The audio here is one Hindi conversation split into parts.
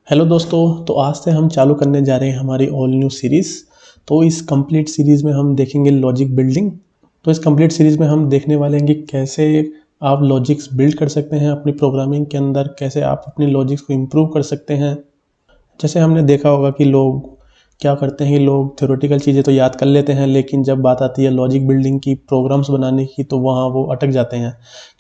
हेलो दोस्तों, तो आज से हम चालू करने जा रहे हैं हमारी ऑल न्यू सीरीज़। तो इस कंप्लीट सीरीज़ में हम देखेंगे लॉजिक बिल्डिंग। तो इस कंप्लीट सीरीज़ में हम देखने वाले हैं कि कैसे आप लॉजिक्स बिल्ड कर सकते हैं अपनी प्रोग्रामिंग के अंदर, कैसे आप अपनी लॉजिक्स को इम्प्रूव कर सकते हैं। जैसे हमने देखा होगा कि लोग क्या करते हैं, लोग थ्योरेटिकल चीज़ें तो याद कर लेते हैं, लेकिन जब बात आती है लॉजिक बिल्डिंग की, प्रोग्राम्स बनाने की, तो वहाँ वो अटक जाते हैं।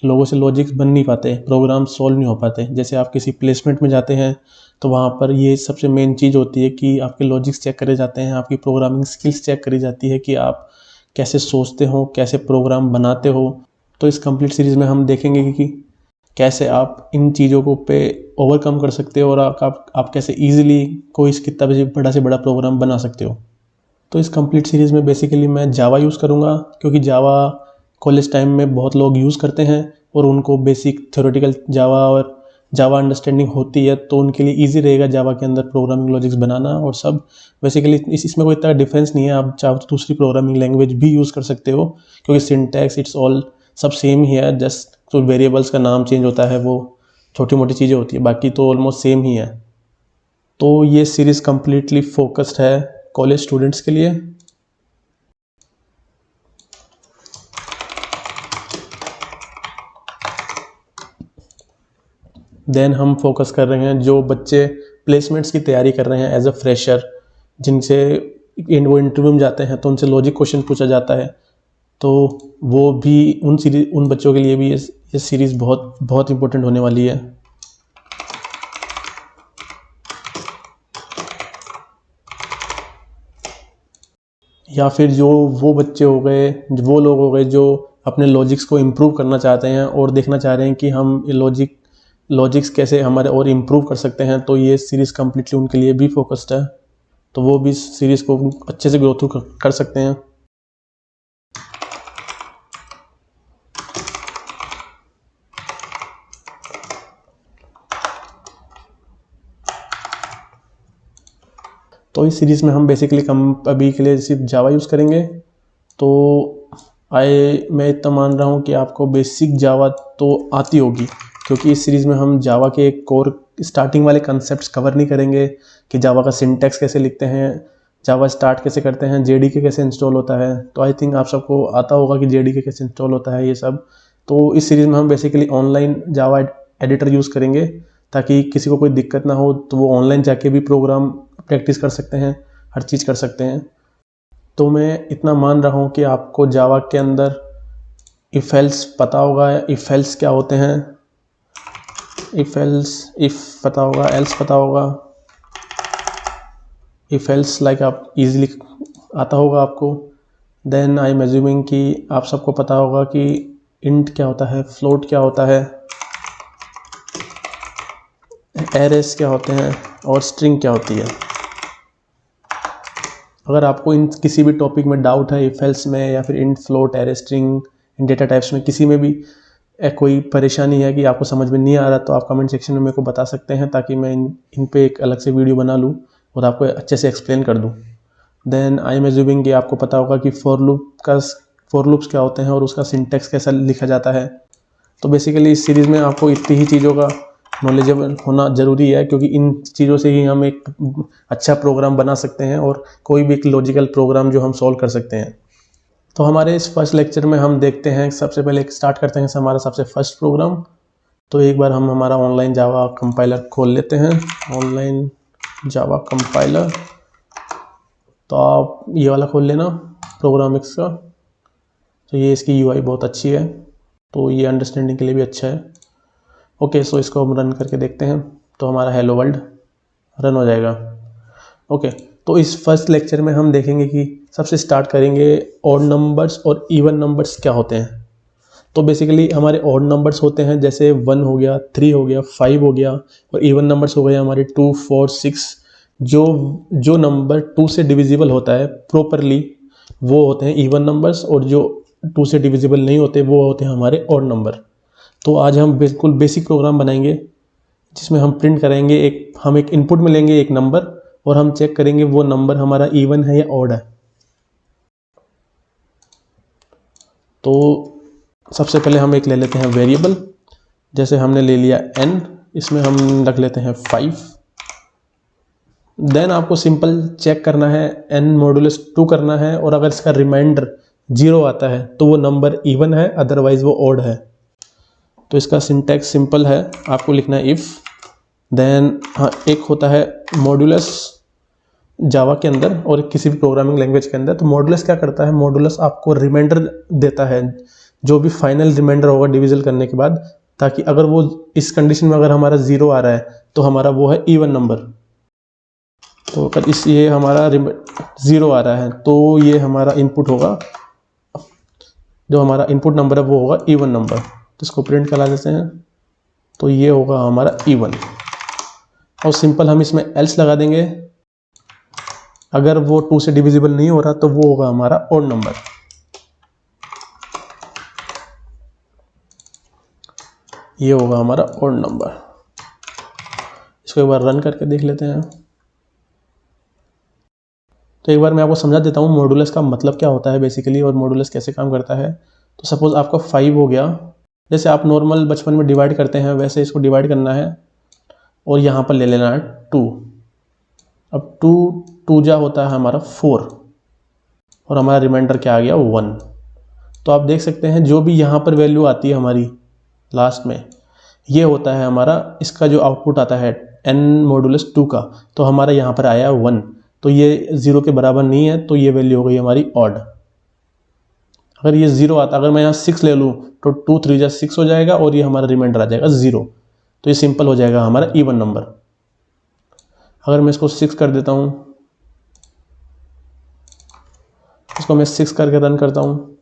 लोगों से लॉजिक्स बन नहीं पाते, प्रोग्राम सॉल्व नहीं हो पाते। जैसे आप किसी प्लेसमेंट में जाते हैं तो वहाँ पर ये सबसे मेन चीज़ होती है कि आपके लॉजिक्स चेक करे जाते हैं, आपकी प्रोग्रामिंग स्किल्स चेक करी जाती है कि आप कैसे सोचते हो, कैसे प्रोग्राम बनाते हो। तो इस कंप्लीट सीरीज़ में हम देखेंगे कि कैसे आप इन चीज़ों को पे ओवरकम कर सकते हो और आप कैसे ईजिली कोई कितना भी बड़ा से बड़ा प्रोग्राम बना सकते हो। तो इस कंप्लीट सीरीज़ में बेसिकली मैं जावा यूज़ करूँगा, क्योंकि जावा कॉलेज टाइम में बहुत लोग यूज़ करते हैं और उनको बेसिक थ्योरेटिकल जावा और जावा अंडरस्टैंडिंग होती है, तो उनके लिए ईजी रहेगा जावा के अंदर प्रोग्रामिंग लॉजिक्स बनाना और सब। बेसिकली इसमें कोई इतना डिफरेंस नहीं है, आप चाहो तो दूसरी प्रोग्रामिंग लैंग्वेज भी यूज़ कर सकते हो, क्योंकि सिंटैक्स इट्स ऑल सब सेम ही है। जस्ट जो वेरिएबल्स का नाम चेंज होता है वो छोटी मोटी चीज़ें होती है, बाकी तो ऑलमोस्ट सेम ही है। तो ये सीरीज़ कम्प्लीटली फोकस्ड है कॉलेज स्टूडेंट्स के लिए। देन हम फोकस कर रहे हैं जो बच्चे प्लेसमेंट्स की तैयारी कर रहे हैं एज अ फ्रेशर, जिनसे वो इंटरव्यू में जाते हैं तो उनसे लॉजिक क्वेश्चन पूछा जाता है, तो वो भी उन बच्चों के लिए भी ये सीरीज़ बहुत बहुत इंपॉर्टेंट होने वाली है। या फिर जो वो बच्चे हो गए, वो लोग हो गए जो अपने लॉजिक्स को इम्प्रूव करना चाहते हैं और देखना चाह रहे हैं कि हम लॉजिक्स कैसे हमारे और इम्प्रूव कर सकते हैं, तो ये सीरीज़ कम्प्लीटली उनके लिए भी फोकस्ड है। तो वो भी सीरीज़ को अच्छे से गो थ्रू कर सकते हैं। तो इस सीरीज़ में हम बेसिकली अभी के लिए सिर्फ जावा यूज़ करेंगे। तो मैं इतना मान रहा हूँ कि आपको बेसिक जावा तो आती होगी, क्योंकि इस सीरीज़ में हम जावा के कोर स्टार्टिंग वाले कंसेप्ट्स कवर नहीं करेंगे कि जावा का सिंटैक्स कैसे लिखते हैं, जावा स्टार्ट कैसे करते हैं, जेडीके कैसे इंस्टॉल होता है। तो आई थिंक आप सबको आता होगा कि जेडीके कैसे इंस्टॉल होता है ये सब। तो इस सीरीज़ में हम बेसिकली ऑनलाइन जावा एडिटर यूज़ करेंगे, ताकि किसी को कोई दिक्कत ना हो तो वो ऑनलाइन जाके भी प्रोग्राम प्रैक्टिस कर सकते हैं, हर चीज़ कर सकते हैं। तो मैं इतना मान रहा हूँ कि आपको जावा के अंदर इफ़ एल्स पता होगा। इफ़ एल्स क्या होते हैं, इफ़ पता होगा, एल्स पता होगा। इफ़ एल्स लाइक आप इजीली आता होगा आपको। देन आई एम एज्यूमिंग कि आप सबको पता होगा कि इंट क्या होता है, फ्लोट क्या होता है, एरेस क्या होते हैं और स्ट्रिंग क्या होती है। अगर आपको इन किसी भी टॉपिक में डाउट है, इफ एल्स में या फिर इन फ्लोट, एरे, स्ट्रिंग, इन डेटा टाइप्स में किसी में भी कोई परेशानी है कि आपको समझ में नहीं आ रहा, तो आप कमेंट सेक्शन में मेरे को बता सकते हैं, ताकि मैं इन पे एक अलग से वीडियो बना लूँ और आपको अच्छे से एक्सप्लेन कर दूँ। देन आई एम एज्यूमिंग कि आपको पता होगा कि फॉर लूप्स क्या होते हैं और उसका सिंटेक्स कैसा लिखा जाता है। तो बेसिकली इस सीरीज़ में आपको इतनी ही चीज़ों का नॉलेजेबल होना ज़रूरी है, क्योंकि इन चीज़ों से ही हम एक अच्छा प्रोग्राम बना सकते हैं और कोई भी एक लॉजिकल प्रोग्राम जो हम सॉल्व कर सकते हैं। तो हमारे इस फर्स्ट लेक्चर में हम देखते हैं, सबसे पहले स्टार्ट करते हैं हमारा सबसे फर्स्ट प्रोग्राम। तो एक बार हम हमारा ऑनलाइन जावा कंपाइलर खोल लेते हैं, ऑनलाइन जावा कंपाइलर। तो आप ये वाला खोल लेना प्रोग्रामिक्स का। तो ये इसकी यूआई बहुत अच्छी है, तो ये अंडरस्टैंडिंग के लिए भी अच्छा है। ओके, सो इसको हम रन करके देखते हैं। तो हमारा हेलो वर्ल्ड रन हो जाएगा। ओके, तो इस फर्स्ट लेक्चर में हम देखेंगे कि सबसे स्टार्ट करेंगे ऑड नंबर्स और इवन नंबर्स क्या होते हैं। तो बेसिकली हमारे ऑड नंबर्स होते हैं, जैसे 1 हो गया, 3 हो गया, 5 हो गया, और इवन नंबर्स हो गए हमारे 2, 4, 6। जो नंबर 2 से डिविजिबल होता है प्रॉपरली वो होते हैं इवन नंबर्स, और जो 2 से डिविजिबल नहीं होते वो होते हैं हमारे ऑड नंबर। तो आज हम बिल्कुल बेसिक प्रोग्राम बनाएंगे, जिसमें हम प्रिंट करेंगे, हम एक इनपुट में लेंगे एक नंबर और हम चेक करेंगे वो नंबर हमारा इवन है या ऑड है। तो सबसे पहले हम एक ले लेते हैं वेरिएबल, जैसे हमने ले लिया n, इसमें हम रख लेते हैं 5। देन आपको सिंपल चेक करना है, n मॉडुलस 2 करना है, और अगर इसका रिमाइंडर 0 आता है तो वो नंबर इवन है, अदरवाइज वो ऑड है। तो इसका सिंटैक्स सिंपल है, आपको लिखना है इफ़, देन हाँ एक होता है मॉडुलस जावा के अंदर और किसी भी प्रोग्रामिंग लैंग्वेज के अंदर। तो मॉडुलस क्या करता है, मॉडुलस आपको रिमाइंडर देता है, जो भी फाइनल रिमाइंडर होगा डिविजन करने के बाद, ताकि अगर वो इस कंडीशन में अगर हमारा 0 आ रहा है तो हमारा वो है इवन नंबर। तो अगर इस ये हमारा 0 आ रहा है तो ये हमारा इनपुट होगा, जो हमारा इनपुट नंबर है वो होगा इवन नंबर। तो इसको प्रिंट करा देते हैं, तो ये होगा हमारा इवन। और सिंपल हम इसमें एल्स लगा देंगे, अगर वो 2 से डिविजिबल नहीं हो रहा तो वो होगा हमारा ऑड नंबर। ये होगा हमारा ऑड नंबर। इसको एक बार रन करके देख लेते हैं। तो एक बार मैं आपको समझा देता हूँ मॉडुलस का मतलब क्या होता है बेसिकली, और मॉडुलस कैसे काम करता है। तो सपोज आपका 5 हो गया, जैसे आप नॉर्मल बचपन में डिवाइड करते हैं वैसे इसको डिवाइड करना है, और यहाँ पर ले लेना है 2। अब 2 जा होता है हमारा 4, और हमारा रिमाइंडर क्या आ गया 1। तो आप देख सकते हैं जो भी यहाँ पर वैल्यू आती है हमारी लास्ट में, ये होता है हमारा, इसका जो आउटपुट आता है n मॉडुलस 2 का, तो हमारा यहाँ पर आया 1। तो ये 0 के बराबर नहीं है, तो ये वैल्यू हो गई हमारी ऑड। अगर ये 0 आता, अगर मैं यहाँ 6 ले लूँ तो 2 3 जा 6 हो जाएगा, और ये हमारा रिमाइंडर आ जाएगा 0। तो ये सिंपल हो जाएगा हमारा इवन नंबर। अगर मैं इसको 6 कर देता हूँ, इसको मैं 6 करके रन करता हूँ,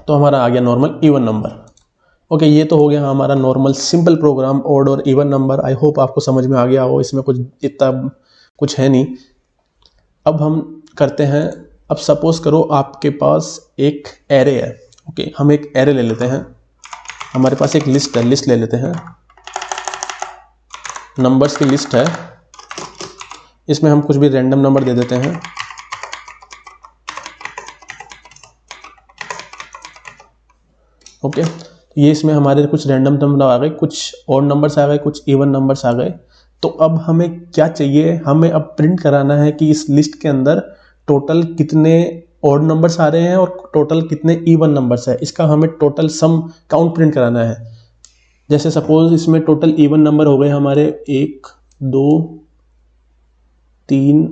तो हमारा आ गया नॉर्मल इवन नंबर। ओके, ये तो हो गया हमारा नॉर्मल सिंपल प्रोग्राम ऑड और इवन नंबर। आई होप आपको समझ में आ गया हो, इसमें कुछ इतना कुछ है नहीं। अब हम करते हैं, अब सपोज करो आपके पास एक एरे है। ओके, हम एक एरे ले लेते हैं, हमारे पास एक लिस्ट है, लिस्ट ले लेते हैं, नंबर्स की लिस्ट है। इसमें हम कुछ भी रैंडम नंबर दे देते हैं। ओके, ये इसमें हमारे कुछ रैंडम नंबर आ गए, कुछ ऑड नंबर्स आ गए, कुछ इवन नंबर्स आ गए। तो अब हमें क्या चाहिए, हमें अब प्रिंट कराना है कि इस लिस्ट के अंदर टोटल कितने ऑड नंबर्स आ रहे हैं और टोटल कितने इवन नंबर्स है। इसका हमें टोटल सम काउंट प्रिंट कराना है। जैसे सपोज इसमें टोटल इवन नंबर हो गए हमारे 1 2 3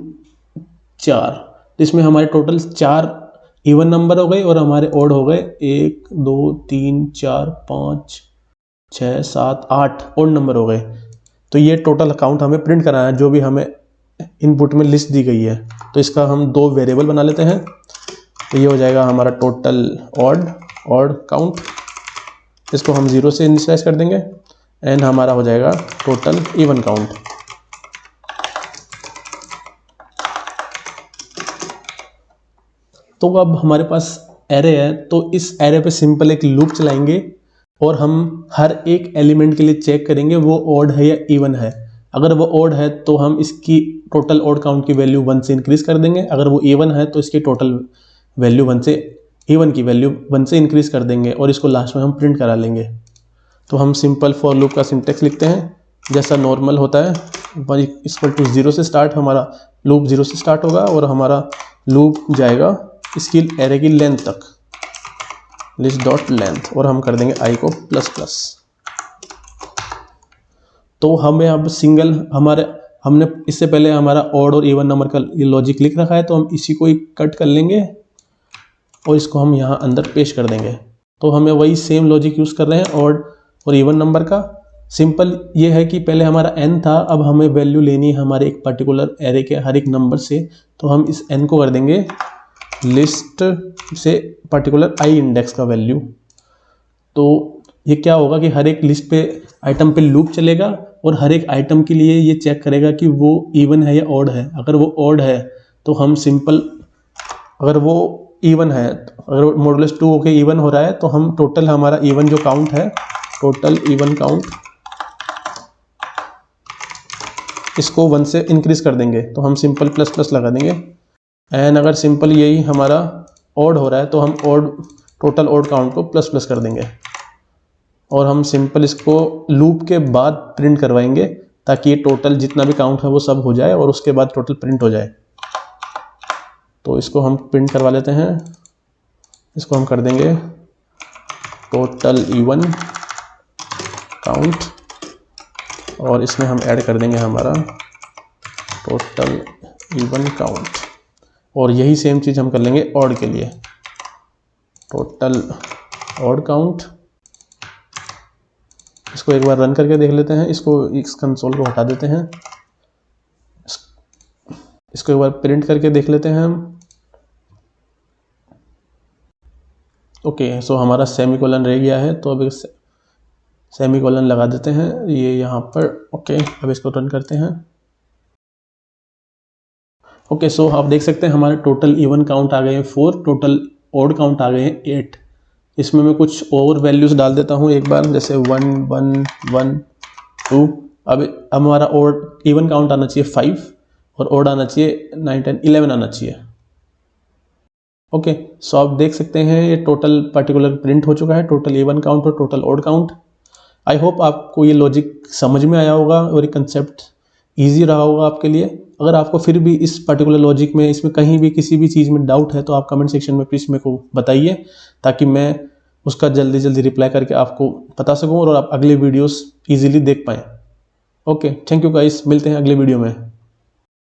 4। तो इसमें हमारे टोटल 4 इवन नंबर हो गए, और हमारे ऑड हो गए 1 2 3 4 5 6 7 8 ऑड नंबर हो गए। तो ये टोटल अकाउंट हमें प्रिंट कराना है, जो भी हमें इनपुट में लिस्ट दी गई है। तो इसका हम 2 वेरिएबल बना लेते हैं। तो ये हो जाएगा हमारा टोटल ऑड काउंट, इसको हम 0 से इनिशियलाइज कर देंगे, एंड हमारा हो जाएगा टोटल इवन काउंट। तो अब हमारे पास एरे है, तो इस एरे पे सिंपल एक लूप चलाएंगे, और हम हर एक एलिमेंट के लिए चेक करेंगे वो ऑड है या इवन है। अगर वो ऑड है तो हम इसकी टोटल ऑड काउंट की वैल्यू 1 से इंक्रीज कर देंगे, अगर वो इवन है तो इसकी टोटल वैल्यू 1 से, इवन की वैल्यू 1 से इंक्रीज कर देंगे, और इसको लास्ट में हम प्रिंट करा लेंगे। तो हम सिंपल फॉर लूप का सिंटेक्स लिखते हैं, जैसा नॉर्मल होता है, 1 = 0 से स्टार्ट, हमारा लूप 0 से स्टार्ट होगा, और हमारा लूप जाएगा इसकी एरे की लेंथ तक, लिस्ट डॉट लेंथ, और हम कर देंगे i को ++। तो हमें अब सिंगल हमने इससे पहले हमारा ऑड और इवन नंबर का ये लॉजिक लिख रखा है, तो हम इसी को ही कट कर लेंगे और इसको हम यहाँ अंदर पेश कर देंगे। तो हमें वही सेम लॉजिक यूज़ कर रहे हैं ऑड और इवन नंबर का। सिंपल ये है कि पहले हमारा n था, अब हमें वैल्यू लेनी है हमारे एक पर्टिकुलर एरे के हर एक नंबर से। तो हम इस n को कर देंगे लिस्ट से पर्टिकुलर i इंडेक्स का वैल्यू। तो ये क्या होगा कि हर एक लिस्ट पे आइटम पे लूप चलेगा, और हर एक आइटम के लिए ये चेक करेगा कि वो इवन है या ऑड है। अगर वो ऑड है तो हम सिंपल, अगर वो इवन है, अगर मॉडुलस 2 होके इवन हो रहा है, तो हम टोटल हमारा इवन जो काउंट है, टोटल इवन काउंट, इसको 1 से इंक्रीज कर देंगे। तो हम सिंपल ++ लगा देंगे। एंड अगर सिंपल यही हमारा ऑड हो रहा है तो हम टोटल ऑड काउंट को ++ कर देंगे, और हम सिंपल इसको लूप के बाद प्रिंट करवाएंगे ताकि ये टोटल जितना भी काउंट है वो सब हो जाए और उसके बाद टोटल प्रिंट हो जाए। तो इसको हम प्रिंट करवा लेते हैं। इसको हम कर देंगे टोटल इवन काउंट और इसमें हम ऐड कर देंगे हमारा टोटल इवन काउंट। और यही सेम चीज़ हम कर लेंगे ऑड के लिए, टोटल ऑड काउंट। इसको एक बार रन करके देख लेते हैं। इस कंसोल को हटा देते हैं। इसको एक बार प्रिंट करके देख लेते हैं हम। ओके, सो हमारा सेमीकोलन रह गया है, तो अब सेमीकोलन लगा देते हैं ये यहाँ पर। ओके, अब इसको रन करते हैं। ओके, सो आप देख सकते हैं हमारे टोटल इवन काउंट आ गए हैं 4, टोटल ऑड काउंट आ गए हैं 8। इसमें मैं कुछ और वैल्यूज़ डाल देता हूँ एक बार, जैसे 1 1 1 2। अब हमारा ऑड इवन काउंट आना चाहिए 5 और ऑड आना चाहिए 9 10 11 आना चाहिए। ओके, सो आप देख सकते हैं ये टोटल पर्टिकुलर प्रिंट हो चुका है, टोटल इवन काउंट और total odd count. I hope आपको ये लॉजिक समझ में आया होगा और ये कंसेप्ट ईजी रहा होगा आपके लिए। अगर आपको फिर भी इस पर्टिकुलर लॉजिक में, इसमें कहीं भी किसी भी चीज़ में डाउट है तो आप कमेंट सेक्शन में प्लीज़ मेरे को बताइए, ताकि मैं उसका जल्दी जल्दी रिप्लाई करके आपको बता सकूं और आप अगले वीडियोस इजीली देख पाएँ। ओके, थैंक यू गाइस, मिलते हैं अगले वीडियो में।